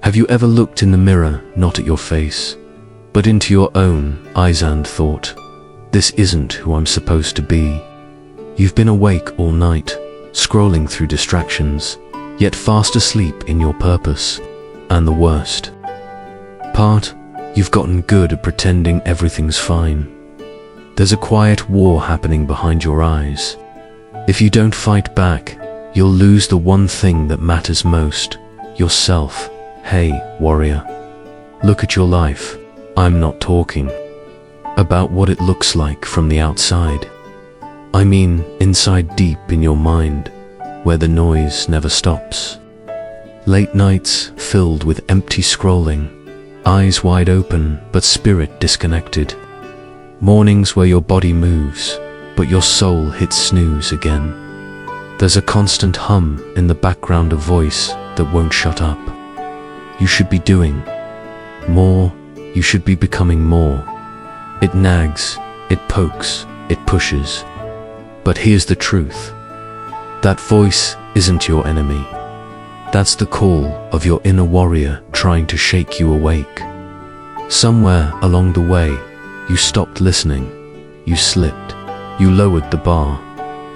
Have you ever looked in the mirror, not at your face, but into your own eyes and thought, this isn't who I'm supposed to be? You've been awake all night, scrolling through distractions, yet fast asleep in your purpose. And the worst part, you've gotten good at pretending everything's fine. There's a quiet war happening behind your eyes. If you don't fight back, you'll lose the one thing that matters most, yourself. Hey, warrior, look at your life. I'm not talking about what it looks like from the outside. I mean inside, deep in your mind, where the noise never stops. Late nights filled with empty scrolling, eyes wide open but spirit disconnected. Mornings where your body moves, but your soul hits snooze again. There's a constant hum in the background, a voice that won't shut up. You should be doing more, you should be becoming more. It nags, it pokes, it pushes. But here's the truth. That voice isn't your enemy. That's the call of your inner warrior trying to shake you awake. Somewhere along the way, you stopped listening, you slipped, you lowered the bar,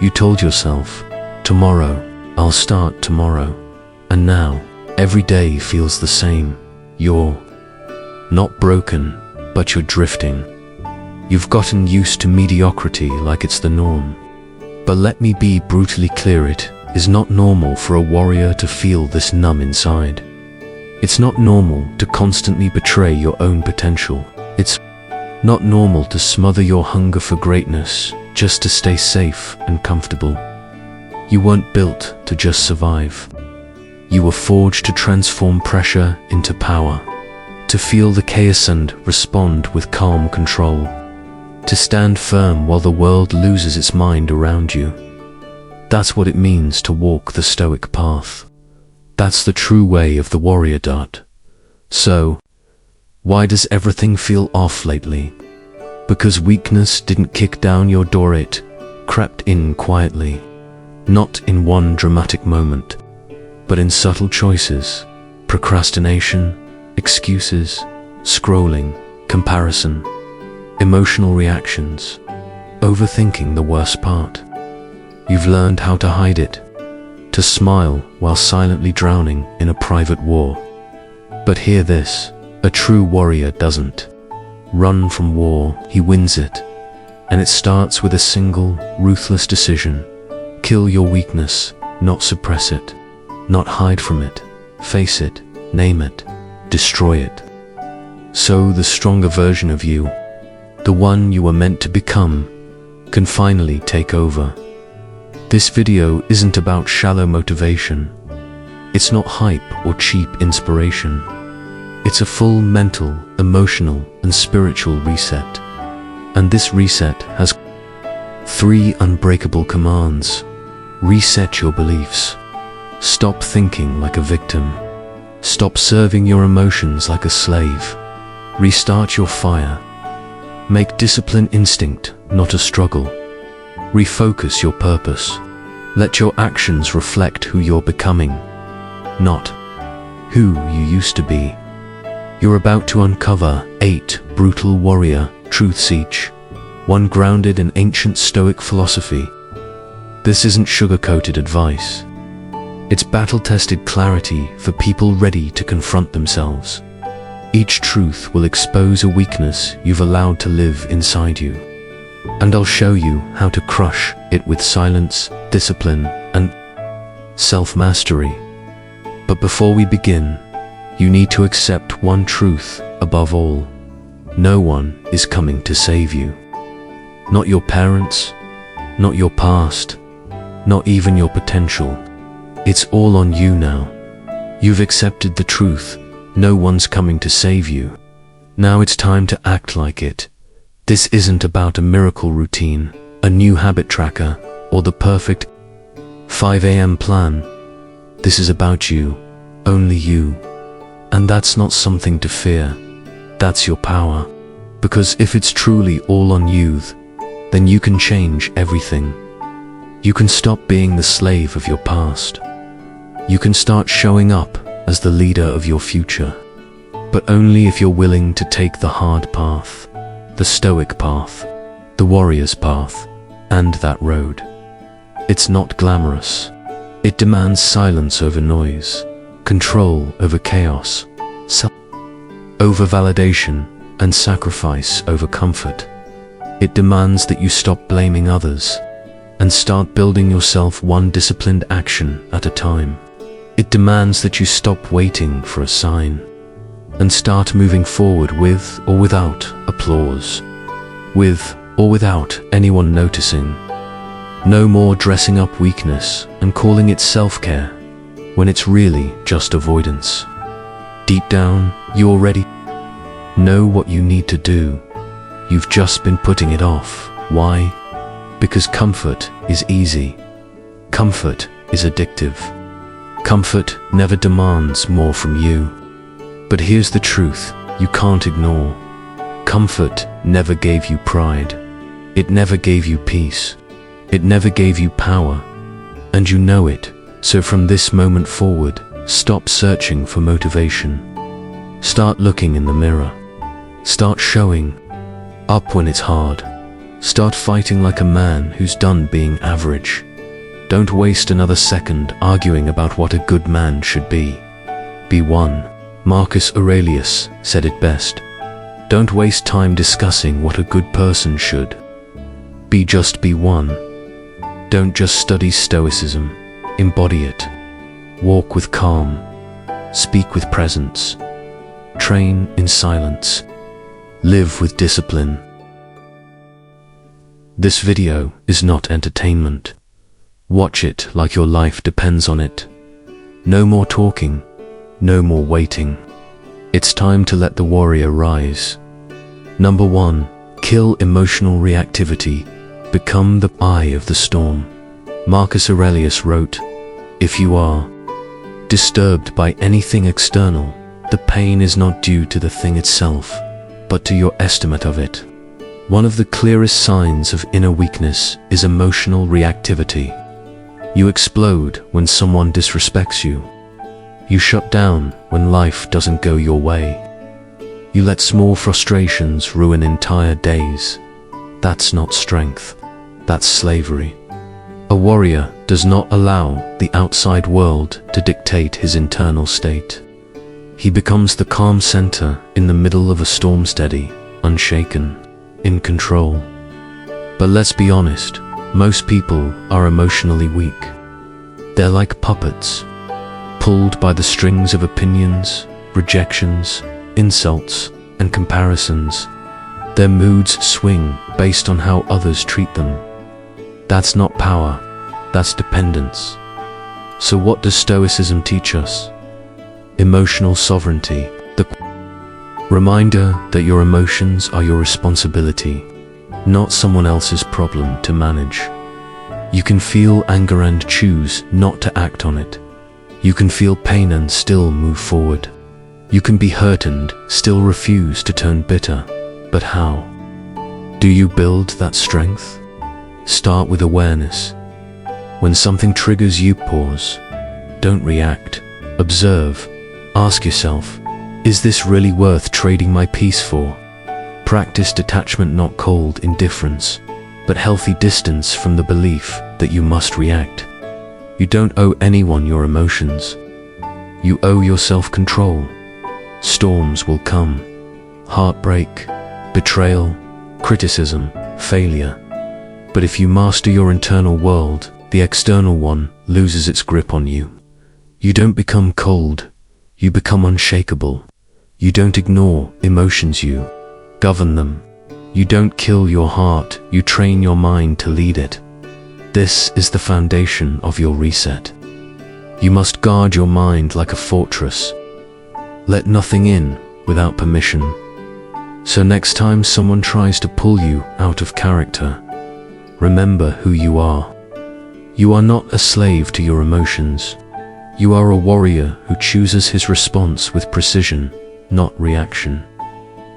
you told yourself, tomorrow, I'll start tomorrow. And now, every day feels the same. You're not broken, but you're drifting. You've gotten used to mediocrity like it's the norm. But let me be brutally clear, it is not normal for a warrior to feel this numb inside. It's not normal to constantly betray your own potential. It's not normal to smother your hunger for greatness just to stay safe and comfortable. You weren't built to just survive. You were forged to transform pressure into power, to feel the chaos and respond with calm control, to stand firm while the world loses its mind around you. That's what it means to walk the stoic path. That's the true way of the warrior. So, why does everything feel off lately? Because weakness didn't kick down your door, it crept in quietly, not in one dramatic moment, but in subtle choices, procrastination, excuses, scrolling, comparison, emotional reactions, overthinking the worst part. You've learned how to hide it, to smile while silently drowning in a private war. But hear this, a true warrior doesn't run from war, he wins it. And it starts with a single, ruthless decision. Kill your weakness, not suppress it. Not hide from it, face it, name it, destroy it. So the stronger version of you, the one you were meant to become, can finally take over. This video isn't about shallow motivation. It's not hype or cheap inspiration. It's a full mental, emotional, and spiritual reset. And this reset has 3 unbreakable commands. Reset your beliefs. Stop thinking like a victim. Stop serving your emotions like a slave. Restart your fire. Make discipline instinct, not a struggle. Refocus your purpose. Let your actions reflect who you're becoming, not who you used to be. You're about to uncover 8 brutal warrior truths, each one grounded in ancient Stoic philosophy. This isn't sugar-coated advice. It's battle-tested clarity for people ready to confront themselves. Each truth will expose a weakness you've allowed to live inside you. And I'll show you how to crush it with silence, discipline, and self-mastery. But before we begin, you need to accept one truth above all. No one is coming to save you. Not your parents, not your past, not even your potential. It's all on you now. You've accepted the truth. No one's coming to save you. Now it's time to act like it. This isn't about a miracle routine, a new habit tracker, or the perfect 5 a.m. plan. This is about you, only you. And that's not something to fear. That's your power. Because if it's truly all on you, then you can change everything. You can stop being the slave of your past. You can start showing up as the leader of your future, but only if you're willing to take the hard path, the stoic path, the warrior's path, and that road. It's not glamorous. It demands silence over noise, control over chaos, self over validation, and sacrifice over comfort. It demands that you stop blaming others and start building yourself one disciplined action at a time. It demands that you stop waiting for a sign and start moving forward with or without applause, with or without anyone noticing. No more dressing up weakness and calling it self-care when it's really just avoidance. Deep down, you already know what you need to do. You've just been putting it off. Why? Because comfort is easy. Comfort is addictive. Comfort never demands more from you. But here's the truth you can't ignore. Comfort never gave you pride. It never gave you peace. It never gave you power. And you know it. So from this moment forward, stop searching for motivation. Start looking in the mirror. Start showing up when it's hard. Start fighting like a man who's done being average. Don't waste another second arguing about what a good man should be. Be one. Marcus Aurelius said it best. Don't waste time discussing what a good person should be. Just be one. Don't just study Stoicism. Embody it. Walk with calm. Speak with presence. Train in silence. Live with discipline. This video is not entertainment. Watch it like your life depends on it. No more talking. No more waiting. It's time to let the warrior rise. Number 1. Kill emotional reactivity. Become the eye of the storm. Marcus Aurelius wrote, "If you are disturbed by anything external, the pain is not due to the thing itself, but to your estimate of it." One of the clearest signs of inner weakness is emotional reactivity. You explode when someone disrespects you. You shut down when life doesn't go your way. You let small frustrations ruin entire days. That's not strength. That's slavery. A warrior does not allow the outside world to dictate his internal state. He becomes the calm center in the middle of a storm, steady, unshaken, in control. But let's be honest, most people are emotionally weak. They're like puppets, pulled by the strings of opinions, rejections, insults, and comparisons. Their moods swing based on how others treat them. That's not power, that's dependence. So what does Stoicism teach us? Emotional sovereignty, the reminder that your emotions are your responsibility, not someone else's problem to manage. You can feel anger and choose not to act on it. You can feel pain and still move forward. You can be hurt and still refuse to turn bitter. But how? Do you build that strength? Start with awareness. When something triggers you, pause. Don't react. Observe. Ask yourself, is this really worth trading my peace for? Practice detachment, not cold indifference, but healthy distance from the belief that you must react. You don't owe anyone your emotions. You owe yourself control. Storms will come. Heartbreak, betrayal, criticism, failure. But if you master your internal world, the external one loses its grip on you. You don't become cold. You become unshakable. You don't ignore emotions, you govern them. You don't kill your heart, you train your mind to lead it. This is the foundation of your reset. You must guard your mind like a fortress. Let nothing in without permission. So next time someone tries to pull you out of character, remember who you are. You are not a slave to your emotions. You are a warrior who chooses his response with precision, not reaction.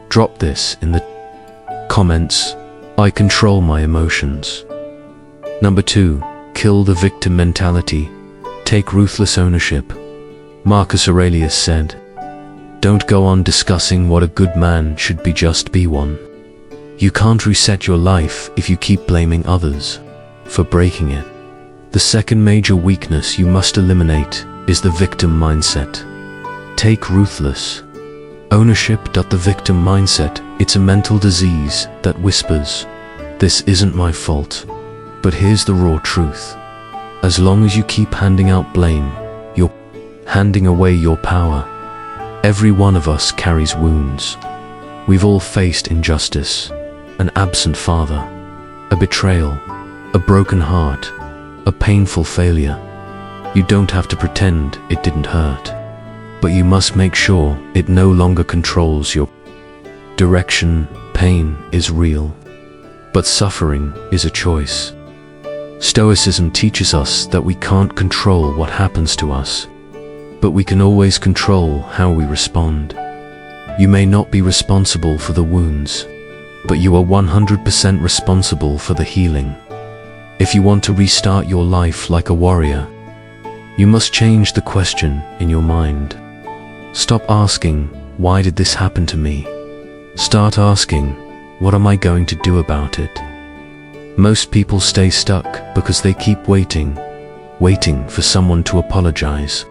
Drop this in the comments. I control my emotions. Number 2, kill the victim mentality. Take ruthless ownership. Marcus Aurelius said, "Don't go on discussing what a good man should be, just be one." You can't reset your life if you keep blaming others for breaking it. The second major weakness you must eliminate is the victim mindset. Take ruthless ownership. The victim mindset, it's a mental disease that whispers, "This isn't my fault." But here's the raw truth. As long as you keep handing out blame, you're handing away your power. Every one of us carries wounds. We've all faced injustice, an absent father, a betrayal, a broken heart, a painful failure. You don't have to pretend it didn't hurt, but you must make sure it no longer controls your direction. Pain is real, but suffering is a choice. Stoicism teaches us that we can't control what happens to us, but we can always control how we respond. You may not be responsible for the wounds, but you are 100% responsible for the healing. If you want to restart your life like a warrior, you must change the question in your mind. Stop asking, "Why did this happen to me?" Start asking, "What am I going to do about it?" Most people stay stuck because they keep waiting for someone to apologize,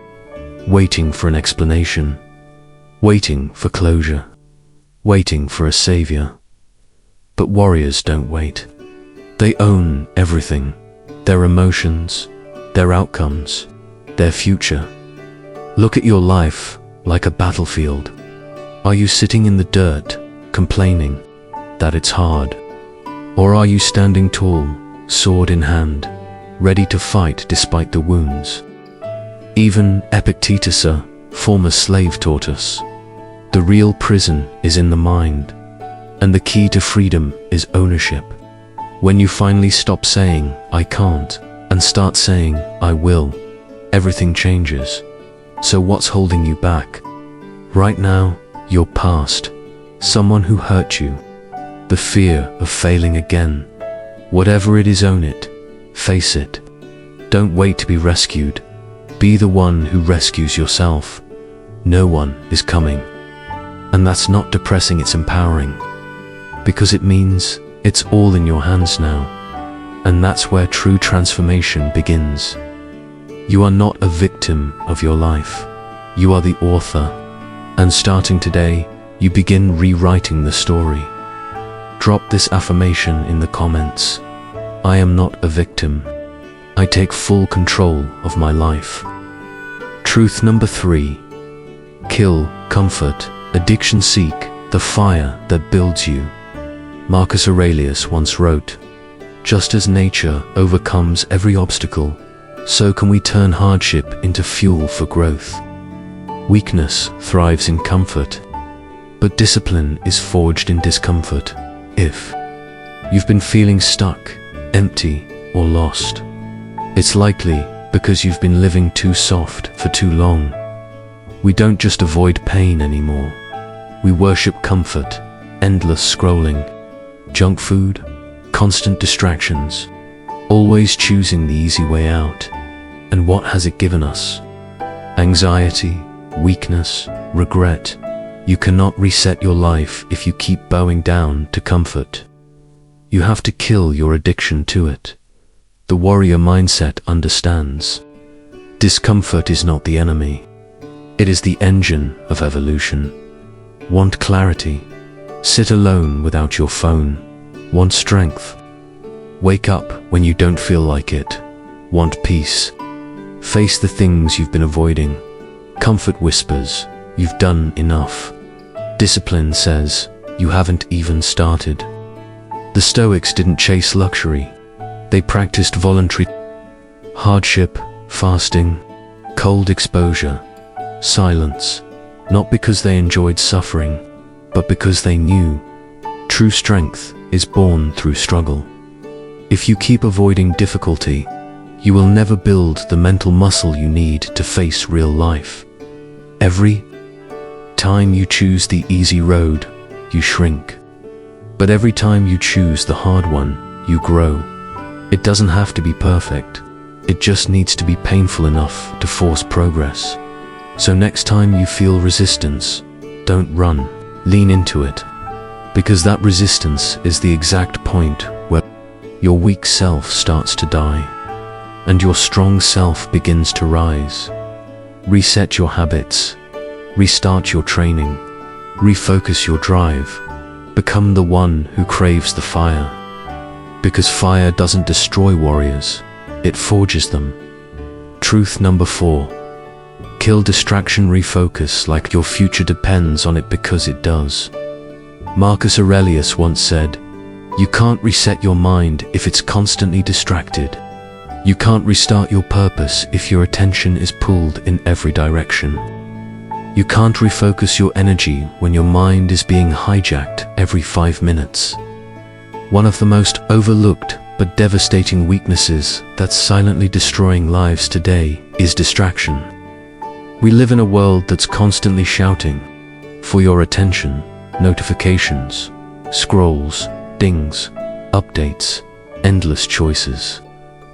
waiting for an explanation, waiting for closure, waiting for a savior. But warriors don't wait. They own everything: their emotions, their outcomes, their future. Look at your life like a battlefield. Are you sitting in the dirt, complaining that it's hard? Or are you standing tall, sword in hand, ready to fight despite the wounds? Even Epictetus, a former slave, taught us, the real prison is in the mind, and the key to freedom is ownership. When you finally stop saying, "I can't," and start saying, "I will," everything changes. So what's holding you back? Right now, your past, someone who hurt you, the fear of failing again. Whatever it is, own it, face it. Don't wait to be rescued. Be the one who rescues yourself. No one is coming. And that's not depressing, it's empowering. Because it means it's all in your hands now. And that's where true transformation begins. You are not a victim of your life. You are the author. And starting today, you begin rewriting the story. Drop this affirmation in the comments. I am not a victim. I take full control of my life. Truth number 3. Kill comfort, addiction, seek the fire that builds you. Marcus Aurelius once wrote, "Just as nature overcomes every obstacle, so can we turn hardship into fuel for growth." Weakness thrives in comfort, but discipline is forged in discomfort. If you've been feeling stuck, empty, or lost, it's likely because you've been living too soft for too long. We don't just avoid pain anymore. We worship comfort, endless scrolling, junk food, constant distractions, always choosing the easy way out. And what has it given us? Anxiety, weakness, regret. You cannot reset your life if you keep bowing down to comfort. You have to kill your addiction to it. The warrior mindset understands. Discomfort is not the enemy. It is the engine of evolution. Want clarity? Sit alone without your phone. Want strength? Wake up when you don't feel like it. Want peace? Face the things you've been avoiding. Comfort whispers, "You've done enough." Discipline says, "You haven't even started." The Stoics didn't chase luxury. They practiced voluntary hardship, fasting, cold exposure, silence, not because they enjoyed suffering, but because they knew true strength is born through struggle. If you keep avoiding difficulty, you will never build the mental muscle you need to face real life. Every time you choose the easy road, you shrink. But every time you choose the hard one, you grow. It doesn't have to be perfect. It just needs to be painful enough to force progress. So next time you feel resistance, don't run, lean into it. Because that resistance is the exact point where your weak self starts to die, and your strong self begins to rise. Reset your habits, restart your training, refocus your drive, become the one who craves the fire. Because fire doesn't destroy warriors, it forges them. Truth number 4. Kill distraction, refocus like your future depends on it, because it does. Marcus Aurelius once said, "You can't reset your mind if it's constantly distracted. You can't restart your purpose if your attention is pulled in every direction. You can't refocus your energy when your mind is being hijacked every 5 minutes." One of the most overlooked but devastating weaknesses that's silently destroying lives today is distraction. We live in a world that's constantly shouting for your attention: notifications, scrolls, dings, updates, endless choices,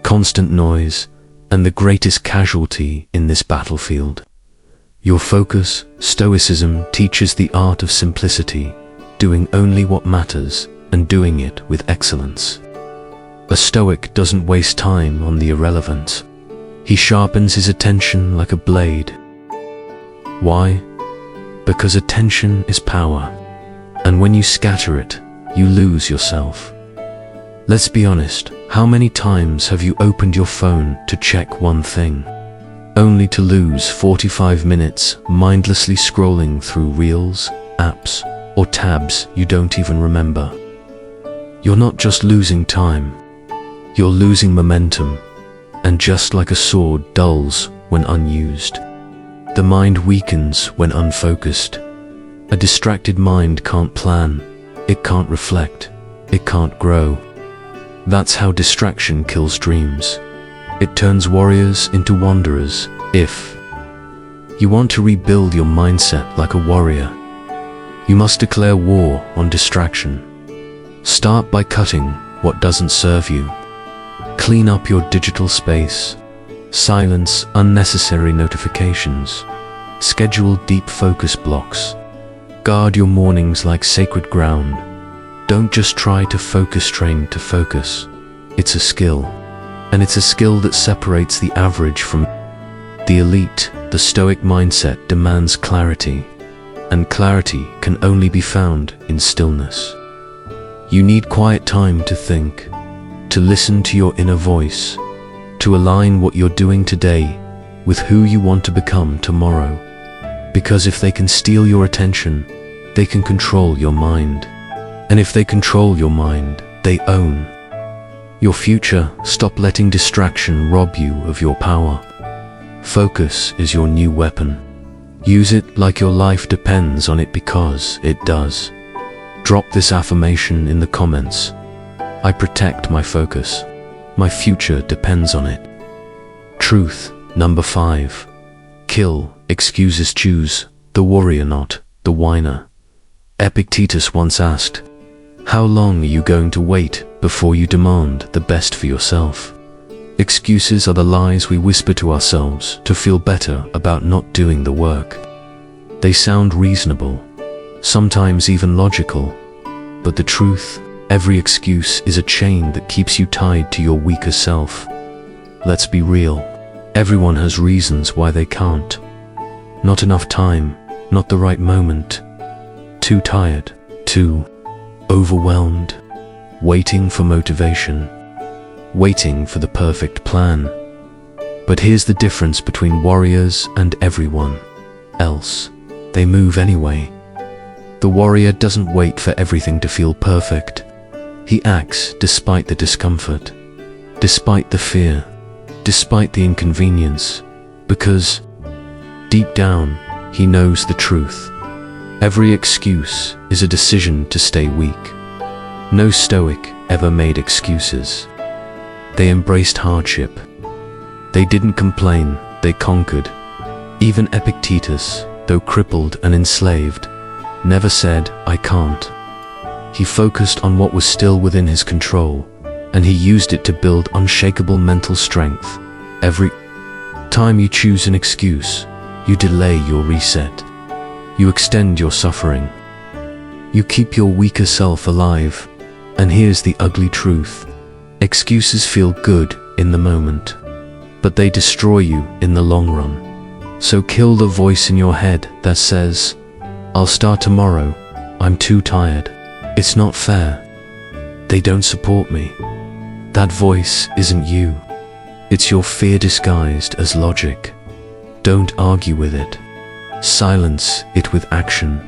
constant noise, and the greatest casualty in this battlefield: your focus. Stoicism teaches the art of simplicity, doing only what matters and doing it with excellence. A Stoic doesn't waste time on the irrelevant. He sharpens his attention like a blade. Why? Because attention is power, and when you scatter it, you lose yourself. Let's be honest, how many times have you opened your phone to check one thing, only to lose 45 minutes mindlessly scrolling through reels, apps, or tabs you don't even remember? You're not just losing time, you're losing momentum, and just like a sword dulls when unused, the mind weakens when unfocused. A distracted mind can't plan, it can't reflect, it can't grow. That's how distraction kills dreams. It turns warriors into wanderers. If you want to rebuild your mindset like a warrior, you must declare war on distraction. Start by cutting what doesn't serve you. Clean up your digital space. Silence unnecessary notifications. Schedule deep focus blocks. Guard your mornings like sacred ground. Don't just try to focus, train to focus. It's a skill, and it's a skill that separates the average from the elite. The Stoic mindset demands clarity, and clarity can only be found in stillness. You need quiet time to think, to listen to your inner voice, to align what you're doing today with who you want to become tomorrow. Because if they can steal your attention, they can control your mind. And if they control your mind, they own your future. Stop letting distraction rob you of your power. Focus is your new weapon. Use it like your life depends on it, because it does. Drop this affirmation in the comments: I protect my focus. My future depends on it. Truth number 5. Kill excuses, choose the warrior, not the whiner. Epictetus once asked, "How long are you going to wait before you demand the best for yourself?" Excuses are the lies we whisper to ourselves to feel better about not doing the work. They sound reasonable, sometimes even logical, but the truth, every excuse is a chain that keeps you tied to your weaker self. Let's be real. Everyone has reasons why they can't. Not enough time, not the right moment, too tired, too overwhelmed, waiting for motivation, waiting for the perfect plan. But here's the difference between warriors and everyone else: they move anyway. The warrior doesn't wait for everything to feel perfect. He acts despite the discomfort, despite the fear, despite the inconvenience, because deep down he knows the truth. Every excuse is a decision to stay weak. No Stoic ever made excuses. They embraced hardship. They didn't complain, they conquered. Even Epictetus, though crippled and enslaved, never said, "I can't." He focused on what was still within his control, and he used it to build unshakable mental strength. Every time you choose an excuse, You delay your reset. You extend your suffering. You keep your weaker self alive. And here's the ugly truth. Excuses feel good in the moment, but they destroy you in the long run. So kill the voice in your head that says, "I'll start tomorrow. I'm too tired. It's not fair. They don't support me." That voice isn't you. It's your fear disguised as logic. Don't argue with it. Silence it with action.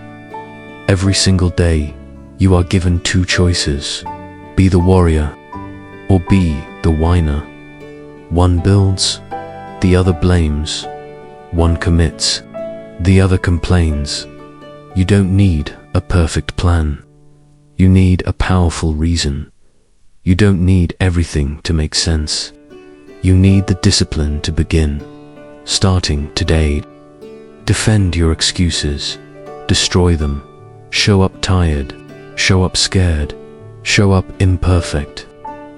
Every single day, you are given two choices. Be the warrior, or be the whiner. One builds, the other blames. One commits, the other complains. You don't need a perfect plan. You need a powerful reason. You don't need everything to make sense. You need the discipline to begin, starting today. Defend your excuses. Destroy them. Show up tired. Show up scared. Show up imperfect.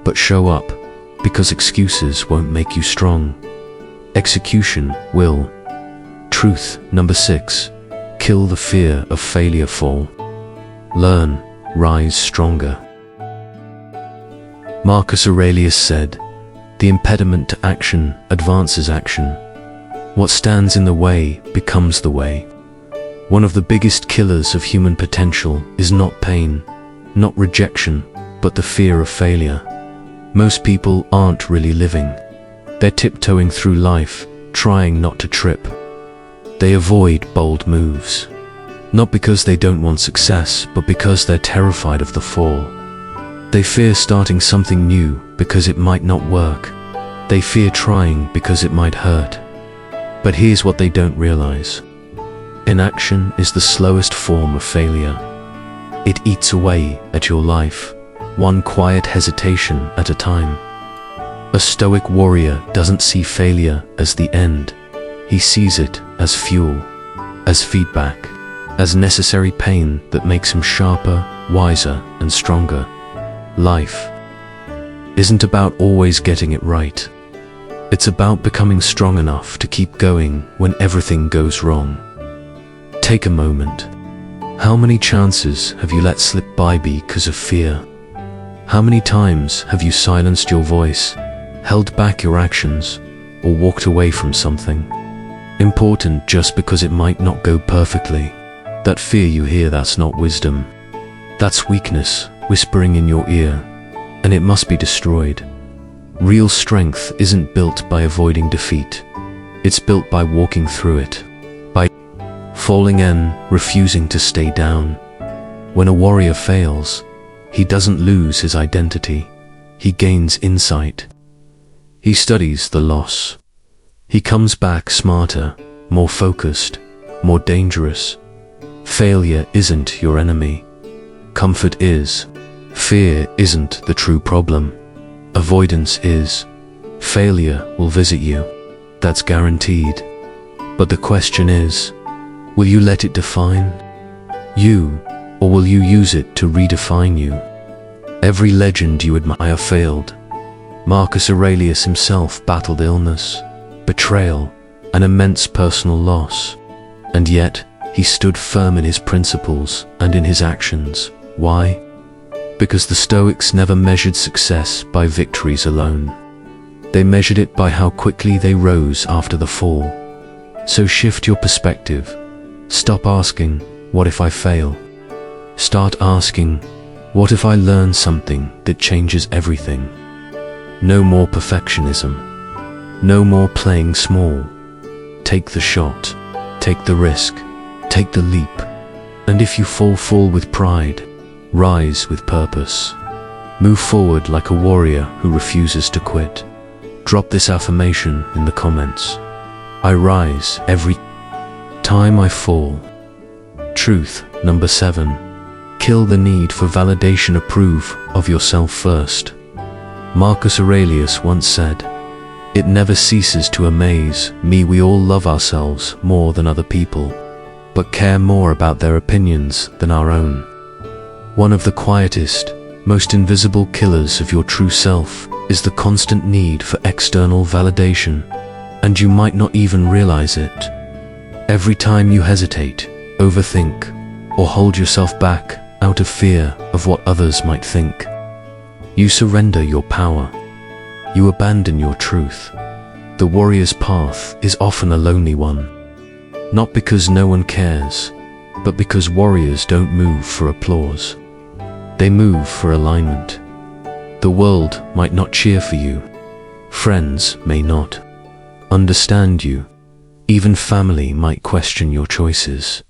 But show up, because excuses won't make you strong. Execution will. Truth number 6. Kill the fear of failure. Fall. Learn. Rise stronger. Marcus Aurelius said, "The impediment to action advances action. What stands in the way becomes the way." One of the biggest killers of human potential is not pain, not rejection, but the fear of failure. Most people aren't really living. They're tiptoeing through life, trying not to trip. They avoid bold moves. Not because they don't want success, but because they're terrified of the fall. They fear starting something new because it might not work. They fear trying because it might hurt. But here's what they don't realize. Inaction is the slowest form of failure. It eats away at your life, one quiet hesitation at a time. A stoic warrior doesn't see failure as the end. He sees it as fuel, as feedback, as necessary pain that makes him sharper, wiser, and stronger. Life isn't about always getting it right. It's about becoming strong enough to keep going when everything goes wrong. Take a moment. How many chances have you let slip by because of fear? How many times have you silenced your voice, held back your actions, or walked away from something important just because it might not go perfectly? That fear you hear, that's not wisdom. That's weakness whispering in your ear, and it must be destroyed. Real strength isn't built by avoiding defeat. It's built by walking through it, by falling and refusing to stay down. When a warrior fails, he doesn't lose his identity. He gains insight. He studies the loss. He comes back smarter, more focused, more dangerous. Failure isn't your enemy. Comfort is. Fear isn't the true problem. Avoidance is. Failure will visit you. That's guaranteed. But the question is, will you let it define you, or will you use it to redefine you? Every legend you admire failed. Marcus Aurelius himself battled illness, betrayal, and immense personal loss. And yet, he stood firm in his principles and in his actions. Why? Because the Stoics never measured success by victories alone. They measured it by how quickly they rose after the fall. So shift your perspective. Stop asking, "What if I fail?" Start asking, "What if I learn something that changes everything?" No more perfectionism. No more playing small. Take the shot. Take the risk. Take the leap. And if you fall with pride. Rise with purpose. Move forward like a warrior who refuses to quit. Drop this affirmation in the comments. I rise every time I fall. Truth number 7. Kill the need for validation. Approve of yourself first. Marcus Aurelius once said, "It never ceases to amaze me we all love ourselves more than other people, but care more about their opinions than our own." One of the quietest, most invisible killers of your true self is the constant need for external validation, and you might not even realize it. Every time you hesitate, overthink, or hold yourself back out of fear of what others might think, you surrender your power. You abandon your truth. The warrior's path is often a lonely one, not because no one cares, but because warriors don't move for applause. They move for alignment. The world might not cheer for you. Friends may not understand you. Even family might question your choices.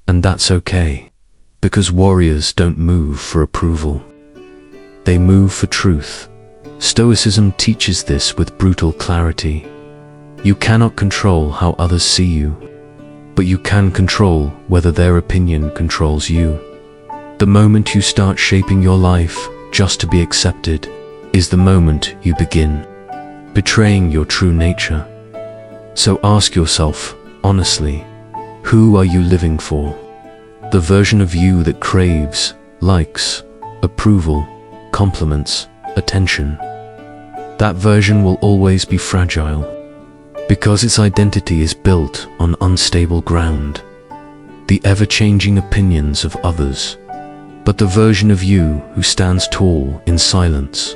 And that's okay, because warriors don't move for approval. They move for truth. Stoicism teaches this with brutal clarity. You cannot control how others see you, but you can control whether their opinion controls you. The moment you start shaping your life just to be accepted is the moment you begin betraying your true nature. So ask yourself, honestly, who are you living for? The version of you that craves likes, approval, compliments, attention. That version will always be fragile, because its identity is built on unstable ground, the ever-changing opinions of others. But the version of you who stands tall in silence,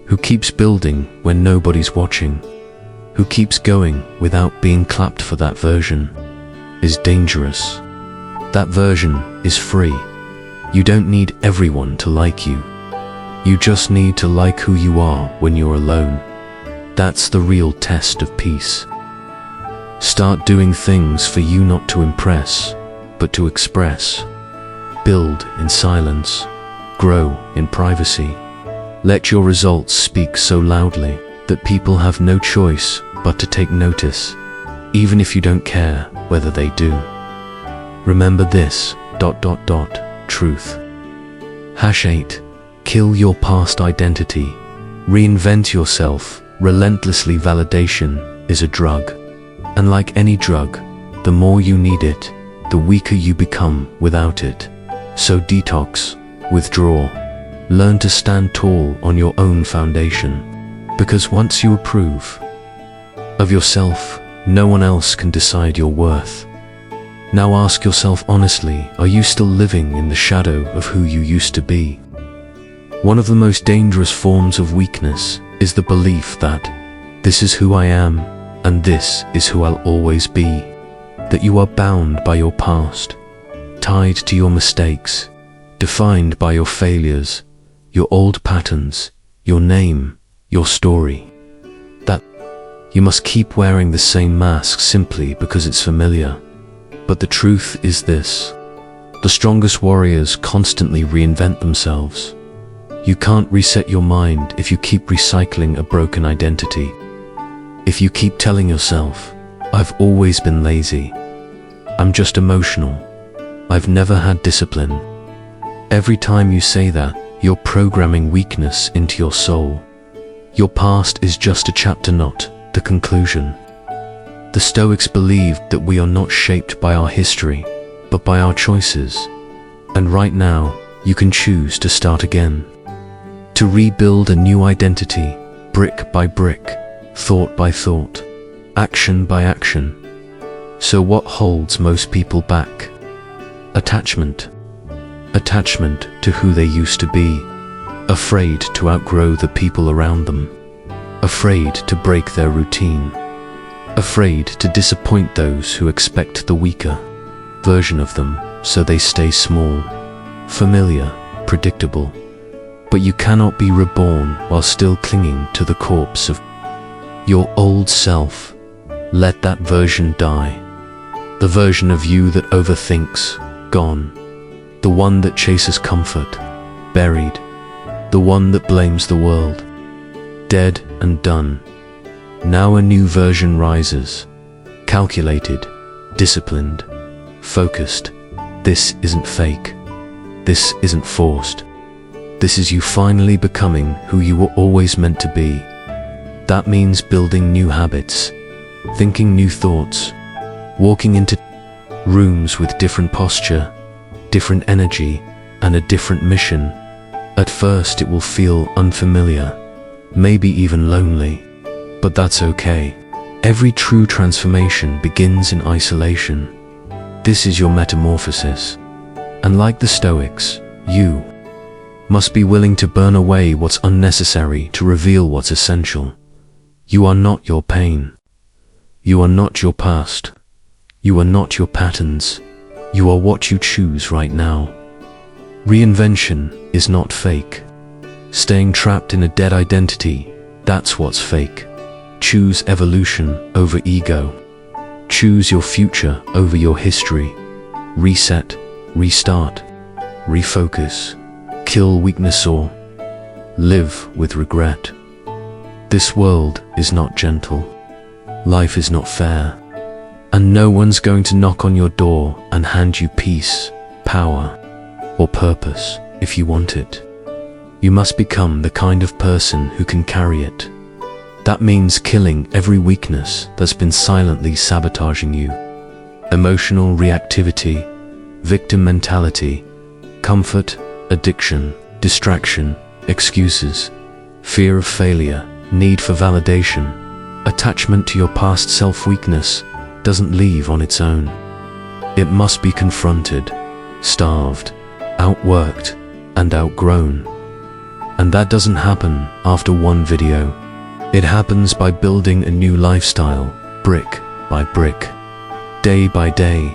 who keeps building when nobody's watching, who keeps going without being clapped for, that version is dangerous. That version is free. You don't need everyone to like you. You just need to like who you are when you're alone. That's the real test of peace. Start doing things for you, not to impress, but to express. Build in silence. Grow in privacy. Let your results speak so loudly that people have no choice but to take notice, even if you don't care whether they do. Remember this, truth. #8. Kill your past identity. Reinvent yourself. Relentlessly, validation is a drug. And like any drug, the more you need it, the weaker you become without it. So detox, withdraw, learn to stand tall on your own foundation. Because once you approve of yourself, no one else can decide your worth. Now ask yourself honestly, are you still living in the shadow of who you used to be? One of the most dangerous forms of weakness is the belief that this is who I am and this is who I'll always be. That you are bound by your past, tied to your mistakes, defined by your failures, your old patterns, your name, your story. That you must keep wearing the same mask simply because it's familiar. But the truth is this: the strongest warriors constantly reinvent themselves. You can't reset your mind if you keep recycling a broken identity. If you keep telling yourself, I've always been lazy, I'm just emotional, I've never had discipline. Every time you say that, you're programming weakness into your soul. Your past is just a chapter, not the conclusion. The Stoics believed that we are not shaped by our history, but by our choices. And right now, you can choose to start again. To rebuild a new identity, brick by brick, thought by thought, action by action. So what holds most people back? Attachment. Attachment to who they used to be. Afraid to outgrow the people around them. Afraid to break their routine. Afraid to disappoint those who expect the weaker version of them, so they stay small, familiar, predictable. But you cannot be reborn while still clinging to the corpse of your old self. Let that version die. The version of you that overthinks, gone. The one that chases comfort, buried. The one that blames the world, dead and done. Now a new version rises, calculated, disciplined, focused. This isn't fake. This isn't forced. This is you finally becoming who you were always meant to be. That means building new habits, thinking new thoughts, walking into rooms with different posture, different energy, and a different mission. At first it will feel unfamiliar, maybe even lonely, but that's okay. Every true transformation begins in isolation. This is your metamorphosis. And like the Stoics, you must be willing to burn away what's unnecessary to reveal what's essential. You are not your pain. You are not your past. You are not your patterns. You are what you choose right now. Reinvention is not fake. Staying trapped in a dead identity, that's what's fake. Choose evolution over ego. Choose your future over your history. Reset, restart, refocus, kill weakness or live with regret. This world is not gentle. Life is not fair. And no one's going to knock on your door and hand you peace, power, or purpose if you want it. You must become the kind of person who can carry it. That means killing every weakness that's been silently sabotaging you. Emotional reactivity, victim mentality, comfort, addiction, distraction, excuses, fear of failure, need for validation, attachment to your past self-weakness doesn't leave on its own. It must be confronted, starved, outworked, and outgrown. And that doesn't happen after one video. It happens by building a new lifestyle, brick by brick, day by day.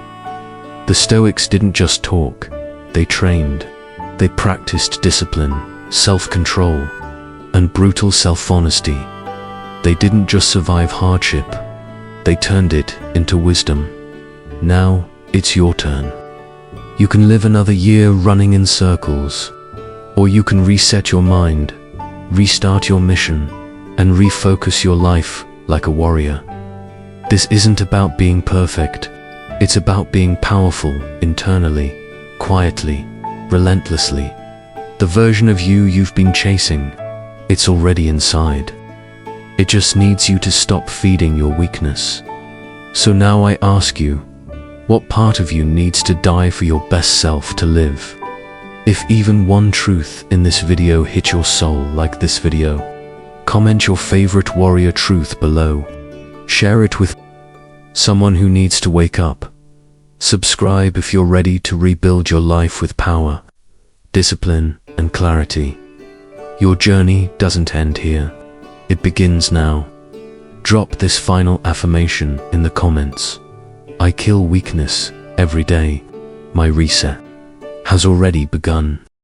The Stoics didn't just talk, they trained. They practiced discipline, self-control, and brutal self-honesty. They didn't just survive hardship, they turned it into wisdom. Now, it's your turn. You can live another year running in circles, or you can reset your mind, restart your mission, and refocus your life like a warrior. This isn't about being perfect. It's about being powerful internally, quietly, relentlessly. The version of you you've been chasing, it's already inside. It just needs you to stop feeding your weakness. So now I ask you, what part of you needs to die for your best self to live? If even one truth in this video hit your soul like this video, comment your favorite warrior truth below. Share it with someone who needs to wake up. Subscribe if you're ready to rebuild your life with power, discipline, and clarity. Your journey doesn't end here. It begins now. Drop this final affirmation in the comments. I kill weakness every day. My reset has already begun.